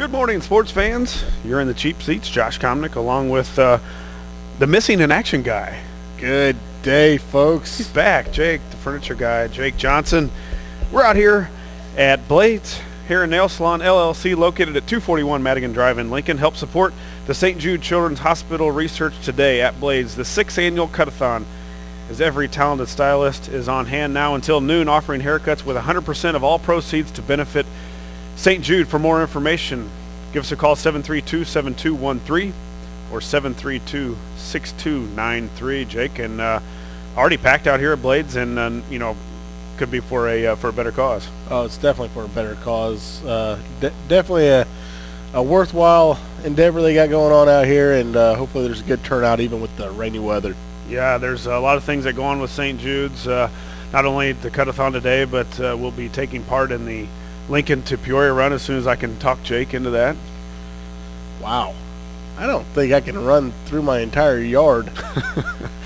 Good morning, sports fans. You're in the cheap seats. Josh Komnick along with the missing in action guy. Good day, folks. He's back. Jake, the furniture guy, Jake Johnston. We're out here at Blades Hair Nail Salon, LLC, located at 241 Madigan Drive in Lincoln. Help support the St. Jude Children's Hospital research today at Blades. The 6th annual cut-a-thon, as every talented stylist is on hand now until noon, offering haircuts with 100% of all proceeds to benefit St. Jude. For more information, give us a call, 732-7213 or 732-6293. Jake, and already packed out here at Blades, and could be for a better cause. Oh, it's definitely for a better cause. Definitely a worthwhile endeavor they got going on out here, and hopefully there's a good turnout even with the rainy weather. Yeah, there's a lot of things that go on with St. Jude's. Not only the cut-a-thon today, but we'll be taking part in the Lincoln to Peoria run as soon as I can talk Jake into that. Wow. I don't think I can run through my entire yard.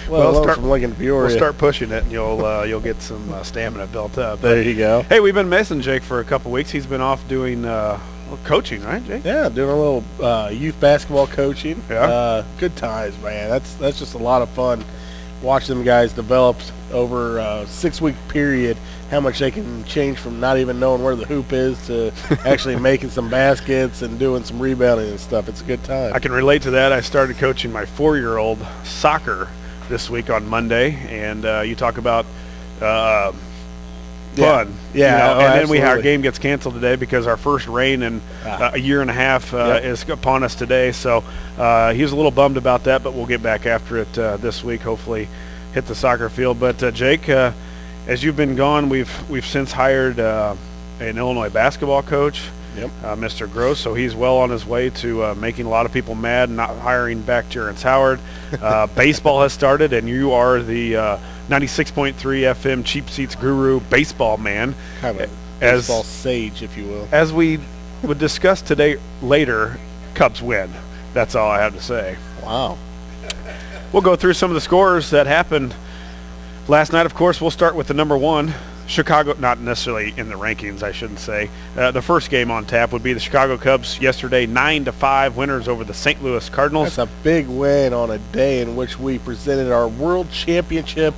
Well, from Lincoln to Peoria. We'll start pushing it, and you'll get some stamina built up. There you go. Hey, we've been missing Jake for a couple weeks. He's been off doing coaching, right, Jake? Yeah, doing a little youth basketball coaching. Yeah. Good times, man. That's just a lot of fun. Watch them guys develop over a 6-week period, how much they can change from not even knowing where the hoop is to actually making some baskets and doing some rebounding and stuff. It's a good time. I can relate to that. I started coaching my 4-year-old soccer this week on Monday, and you talk about fun. Yeah. And then our game gets canceled today because our first rain in a year and a half is upon us today. So he was a little bummed about that, but we'll get back after it this week. Hopefully, hit the soccer field. But Jake, as you've been gone, we've since hired an Illinois basketball coach, Mr. Gross. So he's well on his way to making a lot of people mad, not hiring back Terrence Howard. Baseball has started, and you are the 96.3 FM cheap seats guru, baseball man, kind of baseball sage, if you will. As we would discuss today later, Cubs win. That's all I have to say. Wow. We'll go through some of the scores that happened last night. Of course, we'll start with the number one, Chicago. Not necessarily in the rankings, I shouldn't say. The first game on tap would be the Chicago Cubs yesterday, 9-5 winners over the St. Louis Cardinals. That's a big win on a day in which we presented our World Championship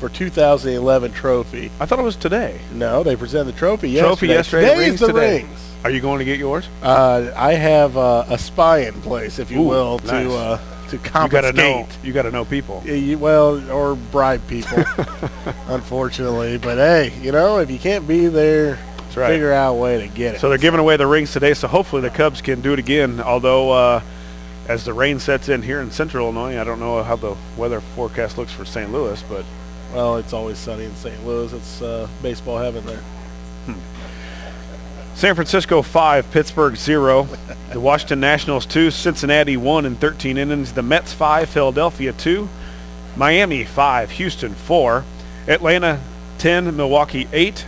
for 2011 trophy. I thought it was today. No, they presented the trophy yesterday. Today is the today. rings. Are you going to get yours? I have a spy in place, if you will, nice. to confiscate. You got to know people. Or bribe people, unfortunately. But hey, if you can't be there, figure out a way to get it. So they're giving away the rings today. So hopefully the Cubs can do it again. Although, as the rain sets in here in Central Illinois, I don't know how the weather forecast looks for St. Louis, but it's always sunny in St. Louis. It's baseball heaven there. San Francisco 5, Pittsburgh 0. The Washington Nationals 2, Cincinnati 1 in 13 innings. The Mets 5, Philadelphia 2. Miami 5, Houston 4. Atlanta 10, Milwaukee 8.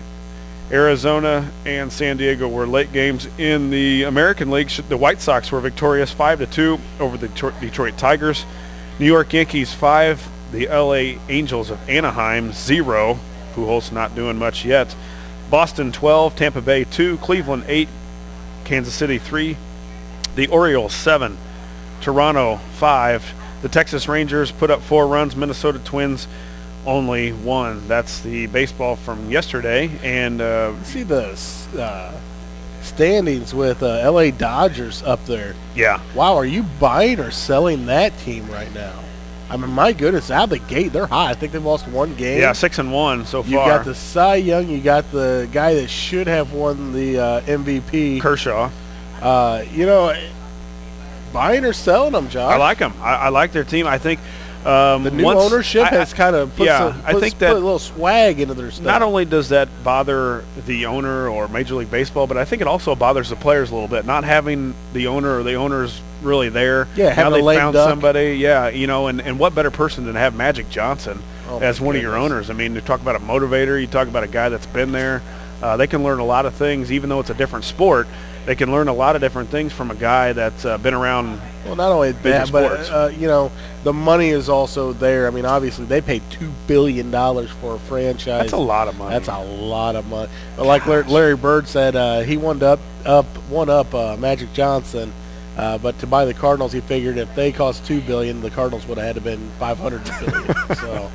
Arizona and San Diego were late games. In the American League, the White Sox were victorious 5-2 over the Detroit Tigers. New York Yankees 5, the LA Angels of Anaheim 0. Pujols not doing much yet. Boston 12, Tampa Bay 2, Cleveland 8, Kansas City 3, the Orioles 7, Toronto 5. The Texas Rangers put up 4 runs, Minnesota Twins only 1. That's the baseball from yesterday. And see the standings with LA Dodgers up there. Yeah. Wow, are you buying or selling that team right now? I mean, my goodness, out of the gate, they're hot. I think they've lost 1 game. Yeah, 6-1 so far. You got the Cy Young. You got the guy that should have won the MVP. Kershaw. Buying or selling them, Josh? I like them. I like their team. I think the new ownership has kind of put a little swag into their stuff. Not only does that bother the owner or Major League Baseball, but I think it also bothers the players a little bit. Not having the owner or the owners really there. Yeah, now they found duck. somebody. Yeah, and what better person than to have Magic Johnson as one of your owners? I mean, you talk about a motivator. You talk about a guy that's been there. They can learn a lot of things, even though it's a different sport. they can learn a lot of different things from a guy that's been around. Well, not only that, but you know, the money is also there. I mean, obviously, they paid $2 billion for a franchise. That's a lot of money. That's a lot of money. But like Larry Bird said, he wanted one up Magic Johnson. But to buy the Cardinals, he figured if they cost $2 billion, the Cardinals would have had to been $500 billion. So,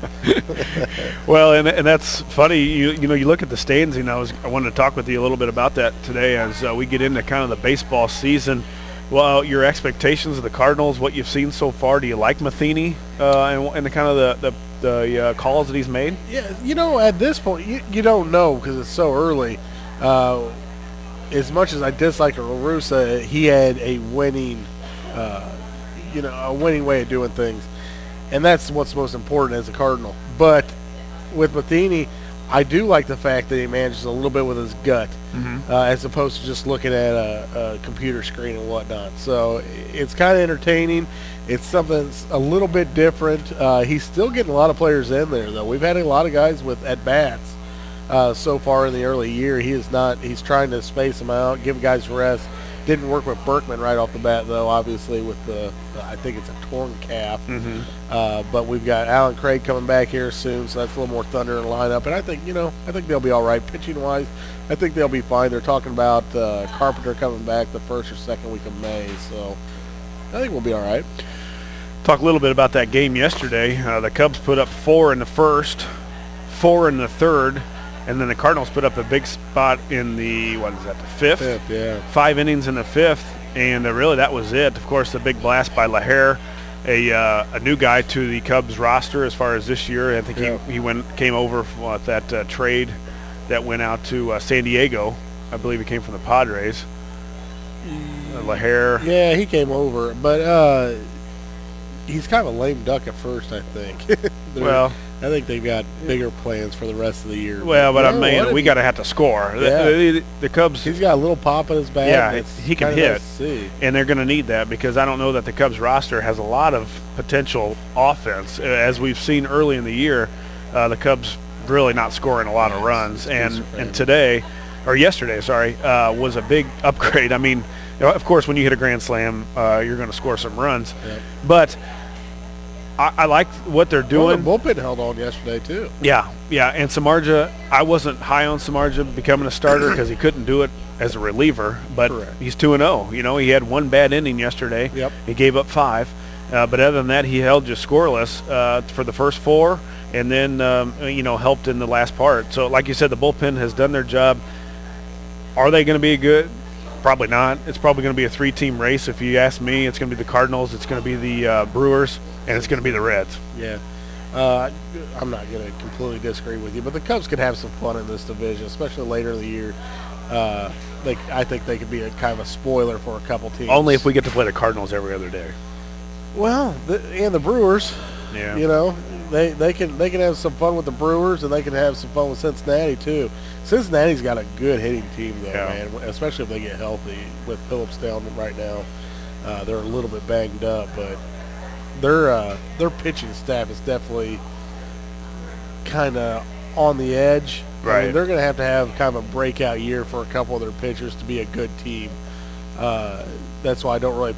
well, and that's funny. You know, you look at the standings. You know, I wanted to talk with you a little bit about that today as we get into kind of the baseball season. Well, your expectations of the Cardinals, what you've seen so far. Do you like Matheny and the kind of the calls that he's made? Yeah, you know, at this point, you don't know because it's so early. As much as I dislike La Russa, he had a winning, a winning way of doing things, and that's what's most important as a Cardinal. But with Matheny, I do like the fact that he manages a little bit with his gut, as opposed to just looking at a computer screen and whatnot. So it's kind of entertaining. It's something that's a little bit different. He's still getting a lot of players in there, though. We've had a lot of guys with at-bats. So far in the early year, he's trying to space them out, give guys rest. Didn't work with Berkman right off the bat, though, obviously, with I think it's a torn calf. But we've got Alan Craig coming back here soon, so that's a little more thunder in the lineup. And I think they'll be all right. Pitching-wise, I think they'll be fine. They're talking about Carpenter coming back the first or second week of May, so I think we'll be all right. Talk a little bit about that game yesterday. The Cubs put up 4 in the first, 4 in the third, and then the Cardinals put up a big spot in the, the fifth? Fifth, yeah. 5 innings in the fifth, and really that was it. Of course, the big blast by Lahair, a new guy to the Cubs roster as far as this year. I think he came over for that trade that went out to San Diego. I believe he came from the Padres. Lahair. Yeah, he came over, but he's kind of a lame duck at first, I think. Well, I think they've got bigger plans for the rest of the year. Well, but I mean, we got to have to score. Yeah. The Cubs. He's got a little pop in his bat. Yeah, he can hit, nice, and they're going to need that because I don't know that the Cubs roster has a lot of potential offense. As we've seen early in the year, the Cubs really not scoring a lot of runs, and yesterday, was a big upgrade. I mean, of course, when you hit a grand slam, you're going to score some runs, but I like what they're doing. Well, the bullpen held on yesterday, too. Yeah, and Samardzija, I wasn't high on Samardzija becoming a starter because he couldn't do it as a reliever, but he's 2-0. You know, he had one bad inning yesterday. Yep. He gave up 5, but other than that, he held just scoreless for the first 4, and then, helped in the last part. So, like you said, the bullpen has done their job. Are they going to be good? Probably not. It's probably going to be a 3-team race. If you ask me, it's going to be the Cardinals, it's going to be the Brewers, and it's going to be the Reds. Yeah. I'm not going to completely disagree with you, but the Cubs could have some fun in this division, especially later in the year. I think they could be a kind of a spoiler for a couple teams. Only if we get to play the Cardinals every other day. Well, and the Brewers. Yeah. You know, they can have some fun with the Brewers, and they can have some fun with Cincinnati too. Cincinnati's got a good hitting team though, man. Especially if they get healthy. With Phillips down right now, they're a little bit banged up, but their pitching staff is definitely kind of on the edge. Right. I mean, they're going to have kind of a breakout year for a couple of their pitchers to be a good team. That's why I don't really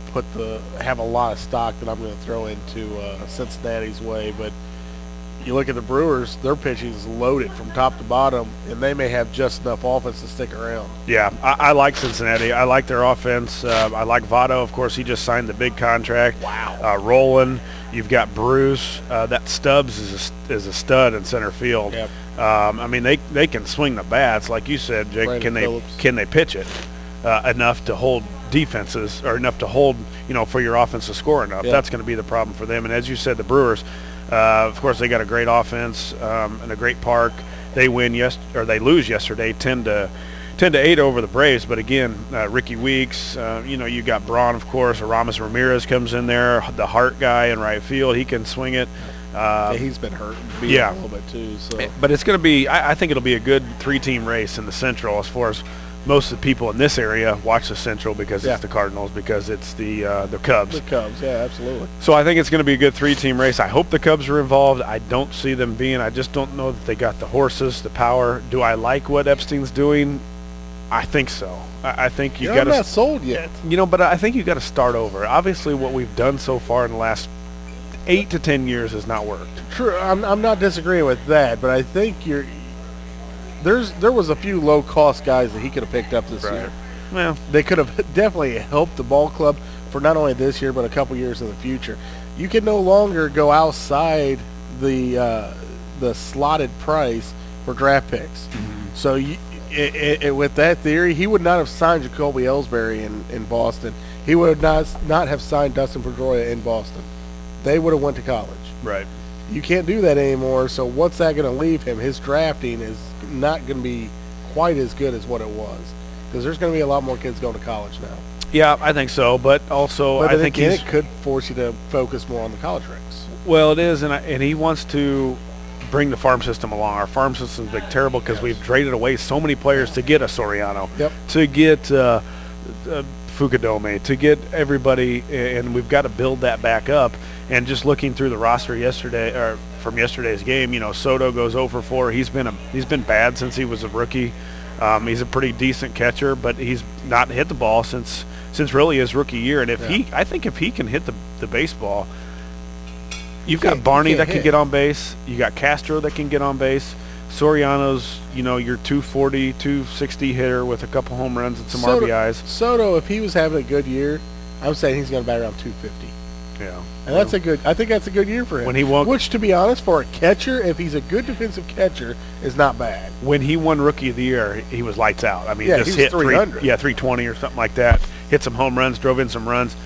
have a lot of stock that I'm going to throw into Cincinnati's way. But you look at the Brewers, their pitching is loaded from top to bottom, and they may have just enough offense to stick around. Yeah, I like Cincinnati. I like their offense. I like Votto. Of course, he just signed the big contract. Wow. Roland. You've got Bruce. That Stubbs is a stud in center field. Yep. I mean, they can swing the bats, like you said, Jake. Can they pitch it enough to hold defenses, or enough to hold, for your offense to score enough? Yep. That's going to be the problem for them. And as you said, the Brewers, of course, they got a great offense and a great park. They they lose yesterday, 10-8 over the Braves. But again, Ricky Weeks, you got Braun, of course. Aramis Ramirez comes in there, the Hart guy in right field. He can swing it. He's been hurt a little bit too. So. But it's going to be, I think it'll be a good 3-team race in the Central as far as most of the people in this area watch the Central because it's the Cardinals, because it's the Cubs. The Cubs, yeah, absolutely. So I think it's going to be a good 3-team race. I hope the Cubs are involved. I don't see them being. I just don't know that they got the horses, the power. Do I like what Epstein's doing? I think so. I think you I'm got to. not sold yet. But I think you got to start over. Obviously, what we've done so far in the last 8 to 10 years has not worked. True. I'm not disagreeing with that, but I think there was a few low-cost guys that he could have picked up this year. Well, they could have definitely helped the ball club for not only this year but a couple years in the future. You can no longer go outside the slotted price for draft picks. Mm-hmm. So with that theory, he would not have signed Jacoby Ellsbury in Boston. He would not have signed Dustin Pedroia in Boston. They would have went to college. Right. You can't do that anymore, so what's that going to leave him? His drafting is not going to be quite as good as what it was, because there's going to be a lot more kids going to college now. Yeah, I think so, but also I think it could force you to focus more on the college ranks. Well, it is, and he wants to bring the farm system along. Our farm system's been terrible because we've traded away so many players to get a Soriano, to get Fukudome, to get everybody, and we've got to build that back up. And just looking through the roster yesterday, or from yesterday's game, Soto goes 0 for 4. He's been bad since he was a rookie. He's a pretty decent catcher, but he's not hit the ball since really his rookie year. And I think if he can hit the baseball, you've got Barney that can get on base. You got Castro that can get on base. Soriano's, your 240, 260 hitter with a couple home runs and some RBIs. Soto, if he was having a good year, I'm saying he's going to bat around 250. Yeah. And I think that's a good year for him. Which, to be honest, for a catcher, if he's a good defensive catcher, is not bad. When he won Rookie of the Year, he was lights out. I mean, he just was hit 300. 320 or something like that. Hit some home runs, drove in some runs.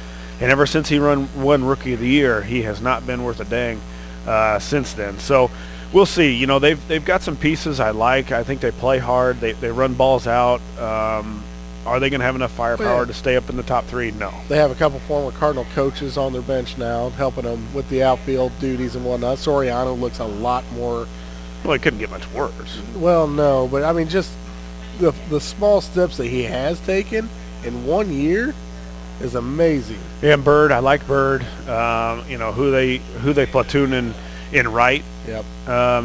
And ever since he won Rookie of the Year, he has not been worth a dang since then. So we'll see. They've got some pieces I like. I think they play hard. They run balls out. Are they going to have enough firepower to stay up in the top 3? No. They have a couple former Cardinal coaches on their bench now, helping them with the outfield duties and whatnot. Soriano looks a lot more. Well, it couldn't get much worse. Well, no, but I mean, just the small steps that he has taken in 1 year is amazing. Yeah, and Bird, I like Bird. Who they platoon in right. Yep.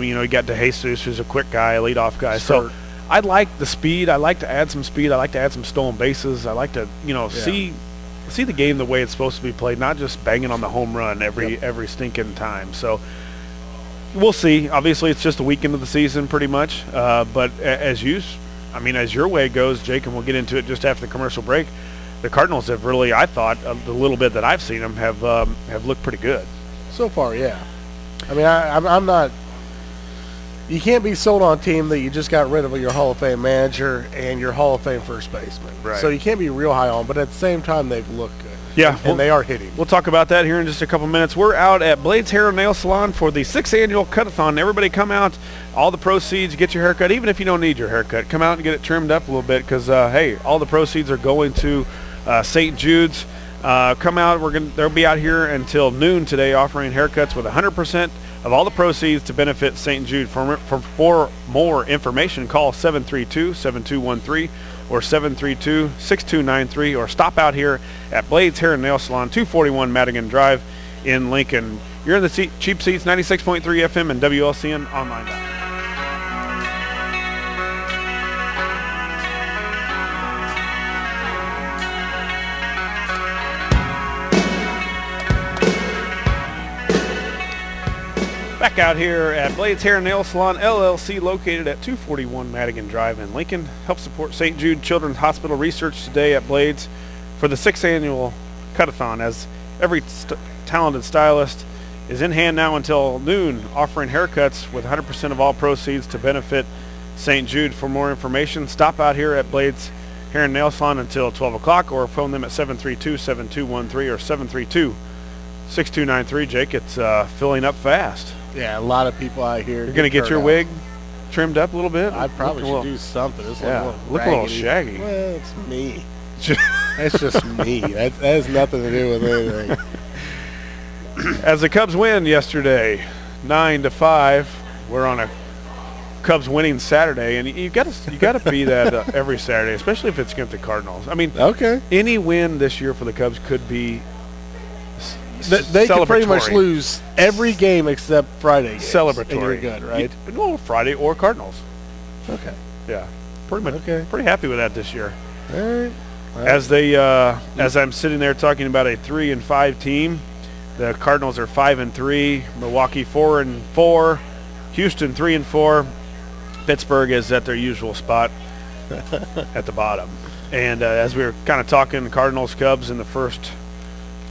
You got DeJesus, who's a quick guy, a leadoff guy. So I like the speed. I like to add some speed. I like to add some stolen bases. I like to, see the game the way it's supposed to be played, not just banging on the home run every stinking time. So we'll see. Obviously, it's just a week into the season, pretty much. But as your way goes, Jake, and we'll get into it just after the commercial break. The Cardinals have really, I thought, the little bit that I've seen them have looked pretty good so far. Yeah. I mean, I'm not. You can't be sold on a team that you just got rid of your Hall of Fame manager and your Hall of Fame first baseman. Right. So you can't be real high on, but at the same time, they've looked good. Yeah. And they are hitting. We'll talk about that here in just a couple minutes. We're out at Blades Hair Nail Salon for the 6th annual cut-a-thon. Everybody come out. All the proceeds, get your haircut. Even if you don't need your haircut, come out and get it trimmed up a little bit because, hey, all the proceeds are going to St. Jude's. Come out. They'll be out here until noon today offering haircuts with 100% of all the proceeds to benefit St. Jude. For more information, call 732-7213 or 732-6293 or stop out here at Blades Hair Nail Salon, 241 Madigan Drive in Lincoln. You're in the Cheap Seats, 96.3 FM and WLCN online. Back out here at Blades Hair Nail Salon, LLC, located at 241 Madigan Drive in Lincoln. Help support St. Jude Children's Hospital research today at Blades for the 6th annual cut-a-thon, as every talented stylist is in hand now until noon, offering haircuts with 100% of all proceeds to benefit St. Jude. For more information, stop out here at Blades Hair and Nail Salon until 12 o'clock or phone them at 732-7213 or 732-6293. Jake, it's filling up fast. Yeah, a lot of people out here. You're going to get your wig trimmed up a little bit? I probably should do something. It's look a little shaggy. Well, it's me. That's just me. That has nothing to do with anything. As the Cubs win yesterday, 9-5, we're on a Cubs winning Saturday, and you got to be that every Saturday, especially if it's against the Cardinals. I mean, any win this year for the Cubs could be they could pretty much lose every game except Friday games. Celebratory. And you're good, right? No, Friday or Cardinals. Okay. Yeah. pretty happy with that this year. All right. As I'm sitting there talking about a 3-5 team, the Cardinals are 5-3, Milwaukee 4-4, Houston 3-4, Pittsburgh is at their usual spot at the bottom. And as we were kind of talking Cardinals Cubs in the first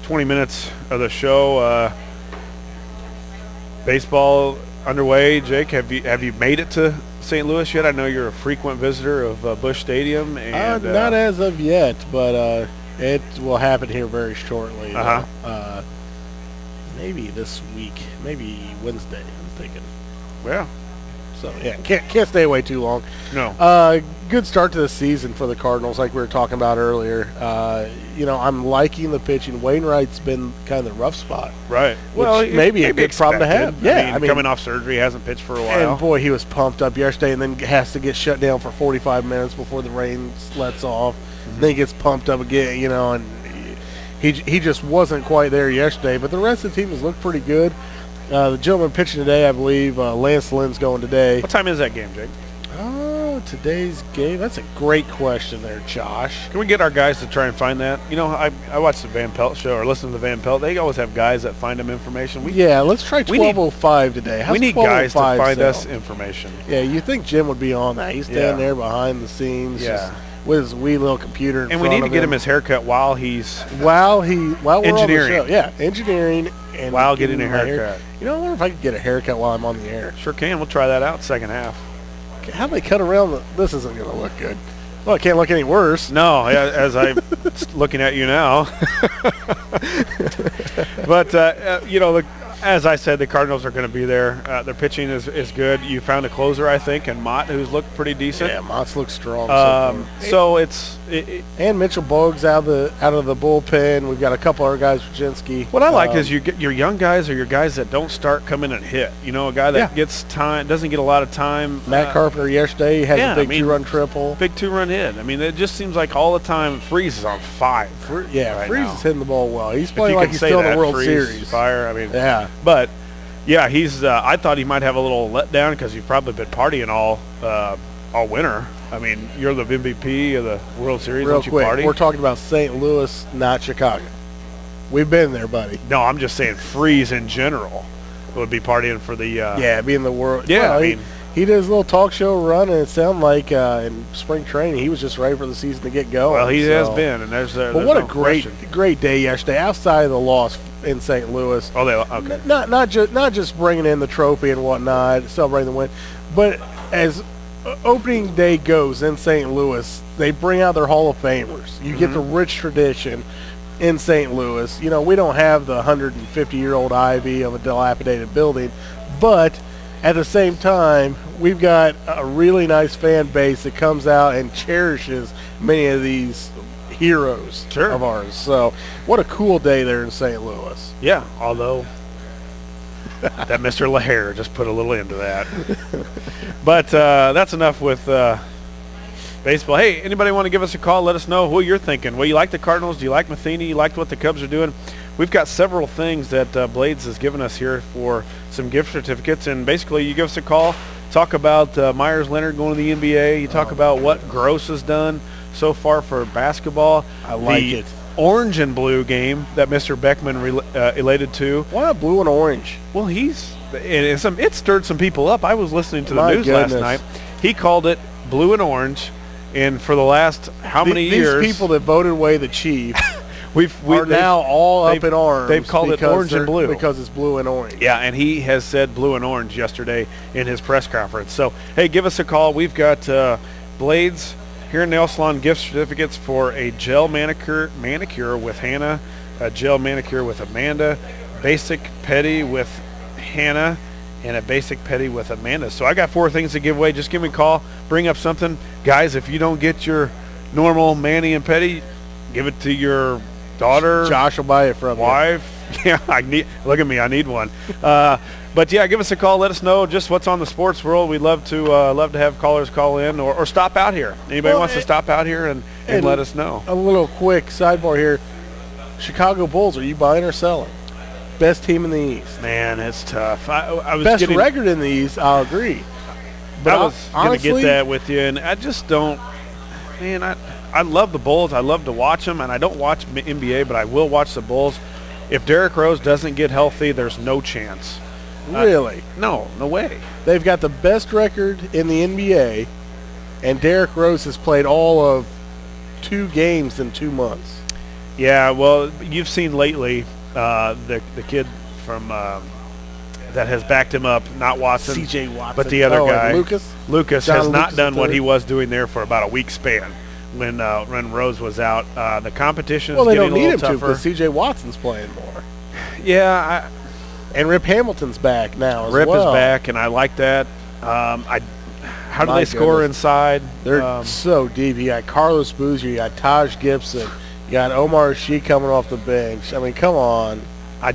20 minutes of the show, baseball underway. Jake, have you made it to St. Louis yet? I know you're a frequent visitor of Busch Stadium. And not as of yet, but it will happen here very shortly. Maybe this week, maybe Wednesday, I'm thinking. Yeah. So, yeah, can't stay away too long. No. Good start to the season for the Cardinals, like we were talking about earlier. I'm liking the pitching. Wainwright's been kind of the rough spot. Right. Well, maybe a good problem to have. Yeah, I mean, coming off surgery, hasn't pitched for a while. And, boy, he was pumped up yesterday and then has to get shut down for 45 minutes before the rain lets off. Mm-hmm. Then he gets pumped up again, and he just wasn't quite there yesterday. But the rest of the team has looked pretty good. The gentleman pitching today, I believe, Lance Lynn's going today. What time is that game, Jake? Oh, today's game? That's a great question there, Josh. Can we get our guys to try and find that? I watched the Van Pelt show or listen to the Van Pelt. They always have guys that find them information. Let's try 12:05 today. We need guys to find us information. Yeah, you think Jim would be on that. He's standing there behind the scenes. Yeah. With his wee little computer in front of him. And we need to get him his haircut while he's while we're engineering. On the show. Yeah, engineering and while getting a haircut. I wonder if I could get a haircut while I'm on the air. Sure can. We'll try that out second half. How do they cut around this isn't going to look good. Well, it can't look any worse. No, as I'm looking at you now. But as I said, the Cardinals are going to be there. Their pitching is good. You found a closer, I think, and Mott, who's looked pretty decent. Yeah, Mott's looked strong. And Mitchell Bogues out of the bullpen. We've got a couple other guys, Wojcinski. What I like is you get your young guys or your guys that don't start come in and hit. A guy that gets time, doesn't get a lot of time. Matt Carpenter yesterday had a big 2-run triple. Big 2-run hit. I mean, it just seems like all the time Freeze is on fire. Freeze is hitting the ball well. He's playing like he's still in the World Series. Fire. I mean, yeah. But, yeah, he's. I thought he might have a little letdown because he's probably been partying all winter. I mean, you're the MVP of the World Series. Real don't you quick, party? We're talking about St. Louis, not Chicago. We've been there, buddy. No, I'm just saying Freeze in general would be partying for the. Being the world. Yeah, well, he did his little talk show run, and it sounded like in spring training he was just ready for the season to get going. Well, he has been, and there's. But what a great day yesterday. Outside of the loss in St. Louis. Oh, okay. Not just bringing in the trophy and whatnot, celebrating the win, but as opening day goes in St. Louis, they bring out their Hall of Famers. You get the rich tradition in St. Louis. We don't have the 150-year-old ivy of a dilapidated building, but at the same time, we've got a really nice fan base that comes out and cherishes many of these heroes of ours. So what a cool day there in St. Louis. Yeah, although that Mr. LaHare just put a little into that. But that's enough with baseball. Hey, anybody want to give us a call? Let us know who you're thinking. Well, you like the Cardinals? Do you like Matheny? You liked what the Cubs are doing? We've got several things that Blades has given us here for some gift certificates. And basically, you give us a call, talk about Myers Leonard going to the NBA. You talk about what Gross has done so far for basketball. I like it. Orange and blue game that Mr. Beckman related to. Why not blue and orange? Well, it stirred some people up. I was listening to the news last night. He called it blue and orange, and for the last many years, these people that voted away the chief are now all up in arms. They've called it orange and blue because it's blue and orange. Yeah, and he has said blue and orange yesterday in his press conference. So, hey, give us a call. We've got Blades Hair Nail Salon gift certificates for a gel manicure with Hannah, a gel manicure with Amanda, basic pedi with Hannah, and a basic pedi with Amanda. So I got 4 things to give away. Just give me a call. Bring up something. Guys, if you don't get your normal mani and pedi, give it to your daughter. Josh will buy it from wife. Yeah, look at me. I need one. But yeah, give us a call. Let us know just what's on the sports world. We'd love to have callers call in or stop out here. Anybody wants to stop out here and let us know. A little quick sidebar here. Chicago Bulls, are you buying or selling? Best team in the East. Man, it's tough. I was best record in the East, I'll agree. I was going to get that with you, and I just don't. Man, I love the Bulls. I love to watch them, and I don't watch NBA, but I will watch the Bulls. If Derrick Rose doesn't get healthy, there's no chance. Really? No way. They've got the best record in the NBA, and Derrick Rose has played all of 2 games in 2 months. Yeah, well, you've seen lately the kid from that has backed him up, not Watson, C.J. Watson, but the other guy, Lucas has not Lucas done what he was doing there for about a week span when Rose was out. The competition is they getting don't need a him little to tougher. because C.J. Watson's playing more. Yeah, and Rip Hamilton's back now. Rip is back, and I like that. How do they score inside? They're so deep. You got Carlos Boozer, you got Taj Gibson, you got Omar Sheik coming off the bench. I mean, come on. I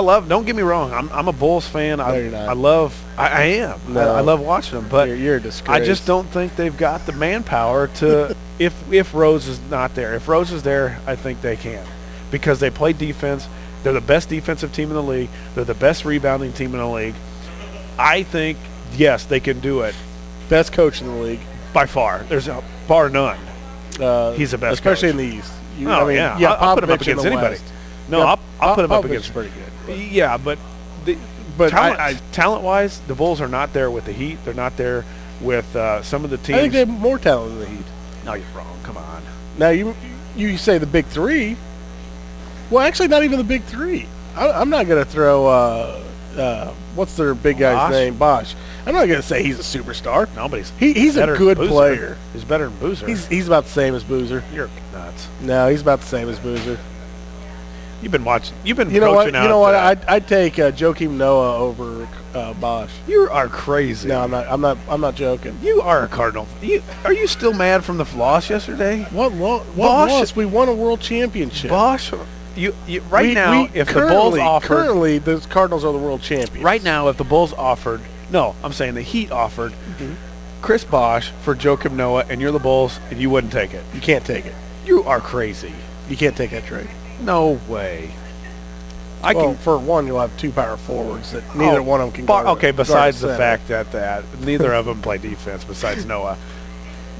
love. Don't get me wrong. I'm a Bulls fan. No, you're not. I am. No. I love watching them, but you're a disgrace. I just don't think they've got the manpower to. if Rose is not there, if Rose is there, I think they can, because they play defense. They're the best defensive team in the league. They're the best rebounding team in the league. I think, yes, they can do it. Best coach in the league. By far. There's bar none. He's the best especially coach. in the East. I'll put him up against anybody. West. No, I'll put him up against. Pretty good. Yeah, but talent-wise, the Bulls are not there with the Heat. They're not there with some of the teams. I think they have more talent than the Heat. No, you're wrong. Come on. Now, you say the big 3. Well, actually, not even the big 3. I'm not going to throw what's their big guy's name? Bosh. I'm not going to say he's a superstar. No, but he's a good player. He's better than Boozer. He's about the same as Boozer. You're nuts. No, he's about the same as Boozer. You've been watching. You've been coaching out. You know what? I'd take Joakim Noah over Bosh. You are crazy. No, I'm not joking. You are a Cardinal. Are you still mad from the loss yesterday? What loss? We won a world championship. Bosh. Right now, if the Bulls offered... Currently, the Cardinals are the world champions. Right now, if the Bulls offered... No, I'm saying the Heat offered Chris Bosh for Joakim Noah, and you're the Bulls, and you wouldn't take it. You can't take it. You are crazy. You can't take that trade. No way. For one, you'll have 2 power forwards that neither one of them can guard. Okay, besides the fact that neither of them play defense besides Noah.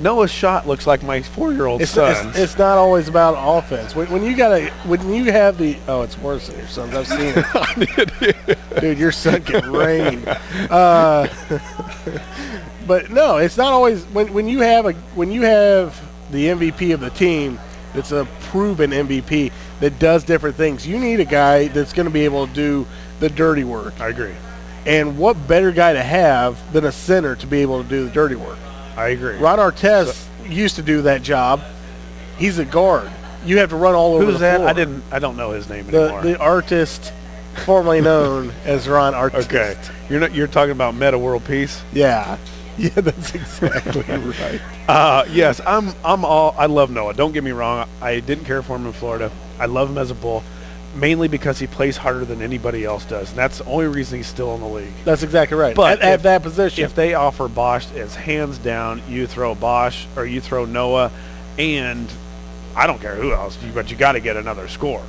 Noah's shot looks like my 4-year-old son's. It's not always about offense. When you have the it's worse than your son's. I've seen it. Dude, your son can rain. But no, it's not always when you have the MVP of the team. It's a proven MVP that does different things. You need a guy that's going to be able to do the dirty work. I agree. And what better guy to have than a center to be able to do the dirty work? I agree. Ron Artest used to do that job. He's a guard. You have to run all over the floor. Who's that? I don't know his name anymore. The artist formerly known as Ron Artest. Okay. You're talking about Meta World Peace? Yeah. Yeah, that's exactly right. Yes, I love Noah. Don't get me wrong. I didn't care for him in Florida. I love him as a Bull, mainly because he plays harder than anybody else does, and that's the only reason he's still in the league. That's exactly right. But at that position, if they offer Bosh, it's hands down. You throw Bosh or you throw Noah, and I don't care who else, but you got to get another score.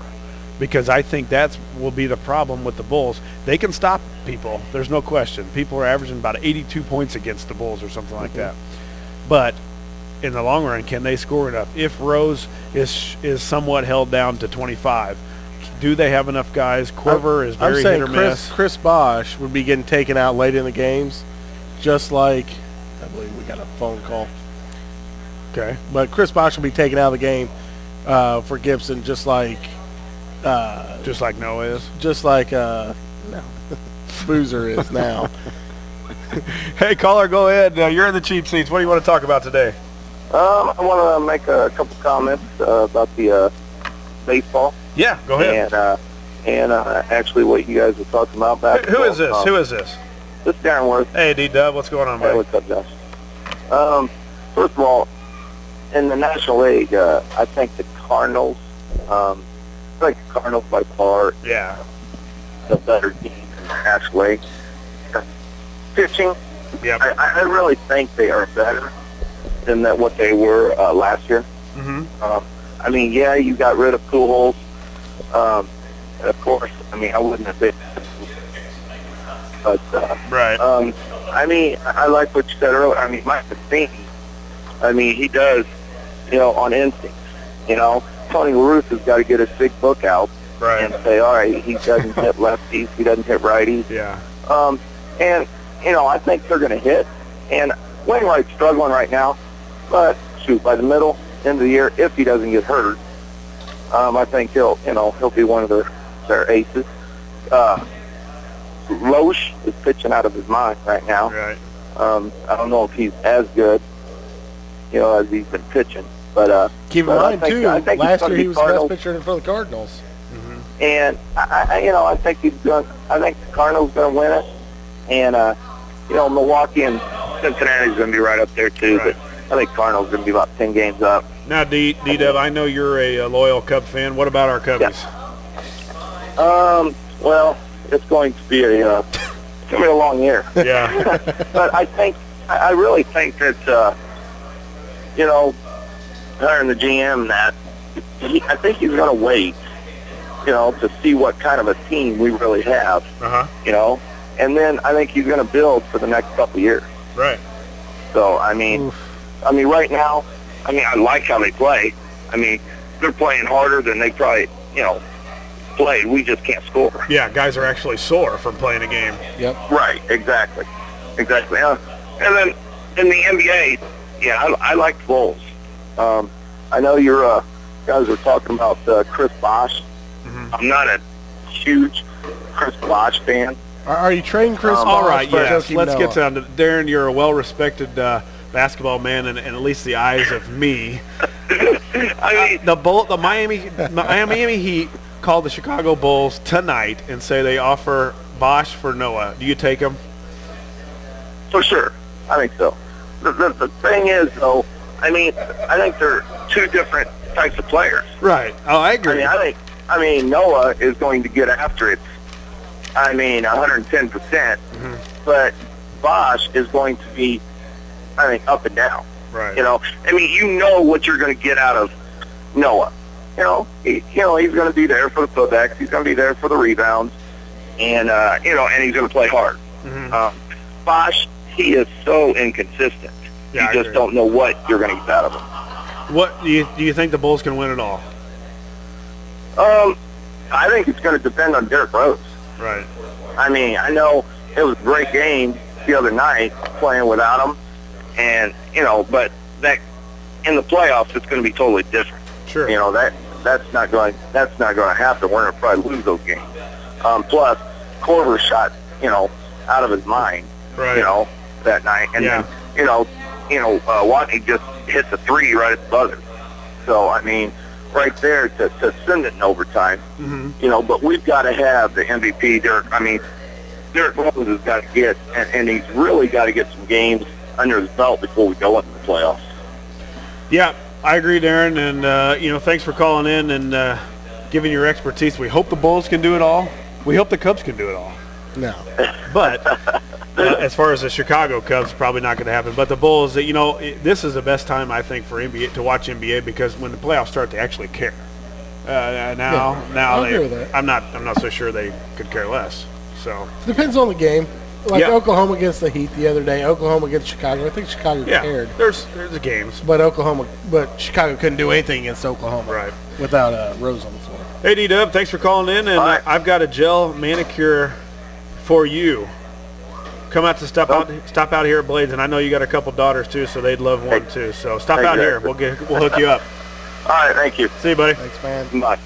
Because I think that will be the problem with the Bulls. They can stop people. There's no question. People are averaging about 82 points against the Bulls or something like that. But in the long run, can they score enough? If Rose is somewhat held down to 25, do they have enough guys? Quiver is very hit or miss. Chris Bosh would be getting taken out late in the games, just like I believe we got a phone call. Okay. But Chris Bosh will be taken out of the game for Gibson, just like Noah is. Just like Boozer is now. Hey, caller, go ahead. You're in the cheap seats. What do you want to talk about today? I want to make a couple comments about the baseball. Yeah, go ahead. And actually what you guys were talking about basketball. Who is this? Who is this? This is Darren Worth. Hey, D-Dub. What's going on, buddy? Hey, what's up, Josh? First of all, in the National League, I think the Cardinals, by far, the better team in the National League. Pitching, I really think they are better than what they were last year. I mean, you got rid of Pujols. And of course, I mean, I wouldn't have been But right. I mean, I like what you said earlier. I mean, Mike Matheny, I mean, he does, you know, on instinct. You know, Tony LaRusse has got to get his big book out and say, all right, he doesn't hit lefties, he doesn't hit righties. Yeah. And, you know, I think they're going to hit. And Wainwright's struggling right now. But, shoot, by the middle, end of the year, if he doesn't get hurt, I think he'll be one of their aces. Loesch is pitching out of his mind right now. Right. I don't know if he's as good, you know, as he's been pitching. But keep in mind too, last year he was the best pitcher for the Cardinals. Mm-hmm. And I think I think the Cardinals going to win it, and you know, Milwaukee and Cincinnati's going to be right up there too. Right. But I think Cardinals going to be about 10 games up. Now, D-Dub, I know you're a loyal Cub fan. What about our Cubbies? Yeah. Well, it's going to be a long year. Yeah. But I really think that you know, hiring the GM, that I think he's going to wait, you know, to see what kind of a team we really have. You know, and then I think he's going to build for the next couple of years. Right. So I mean, right now, I mean, I like how they play. I mean, they're playing harder than they probably, you know, played. We just can't score. Yeah, guys are actually sore from playing a game. Yep. Right. Exactly. And then in the NBA, yeah, I like the Bulls. I know you guys were talking about Chris Bosh. Mm-hmm. I'm not a huge Chris Bosh fan. Are you trading Chris Bosh? All right, yes. Let's get down to Darren. You're a well-respected basketball man, and at least the eyes of me. I mean, the Miami Heat called the Chicago Bulls tonight and say they offer Bosh for Noah. Do you take him? For sure. I think so. The thing is, though, I mean, I think they're two different types of players. Right. Oh, I agree. I mean, Noah is going to get after it. I mean, 110%. Mm-hmm. But Bosh is going to be, I think, up and down. Right. You know, I mean, you know what you're going to get out of Noah. You know, he's going to be there for the putbacks. He's going to be there for the rebounds, and you know, and he's going to play hard. Mm-hmm. Bosh, he is so inconsistent. Yeah, you just don't know what you're going to get out of him. What do you think the Bulls can win it all? I think it's going to depend on Derrick Rose. Right. I mean, I know it was a great game the other night playing without him, and you know, but that in the playoffs it's going to be totally different. Sure. You know, that's not going to happen. We're going to probably lose those games. Plus, Korver shot, you know, out of his mind. Right. You know, that night, and then you know, Watney just hit the three right at the buzzer. So I mean, right there to send it in overtime. Mm-hmm. You know, but we've got to have the MVP. Derrick Rose has got to get, and he's really got to get some games under his belt before we go into the playoffs. Yeah, I agree, Darren, and you know, thanks for calling in and giving your expertise. We hope the Bulls can do it all. We hope the Cubs can do it all. No. But as far as the Chicago Cubs, probably not going to happen. But the Bulls, you know, this is the best time, I think, for NBA to watch NBA, because when the playoffs start, they actually care. Now I'm not so sure they could care less. So depends on the game. Like Oklahoma against the Heat the other day, Oklahoma against Chicago. I think Chicago cared. There's the games, but Chicago couldn't do anything against Oklahoma without Rose on the floor. Hey, D-Dub, thanks for calling in, and I've got a gel manicure for you. Come out to stop out here at Blades, and I know you got a couple daughters too, so they'd love one too. So stop out here. We'll hook you up. All right, thank you. See you, buddy. Thanks, man. Bye.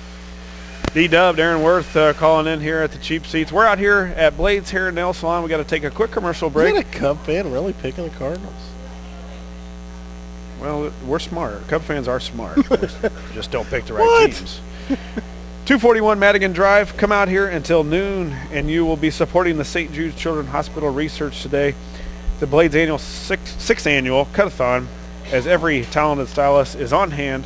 D-Dub, Darren Worth calling in here at the Cheap Seats. We're out here at Blades Hair Nail Salon. We got to take a quick commercial break. Is that a Cub fan really picking the Cardinals? Well, we're smart. Cub fans are smart. Just don't pick the right teams. 241 Madigan Drive. Come out here until noon, and you will be supporting the St. Jude's Children's Hospital research today. The Blades annual sixth annual cut-a-thon, as every talented stylist is on hand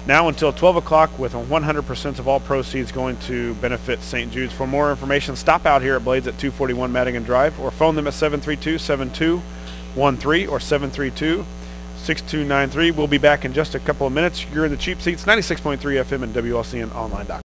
now until 12 o'clock, with 100% of all proceeds going to benefit St. Jude's. For more information, stop out here at Blades at 241 Madigan Drive, or phone them at 732-7213 or 732-6293. We'll be back in just a couple of minutes. You're in the Cheap Seats, 96.3 FM and WLCN online.com.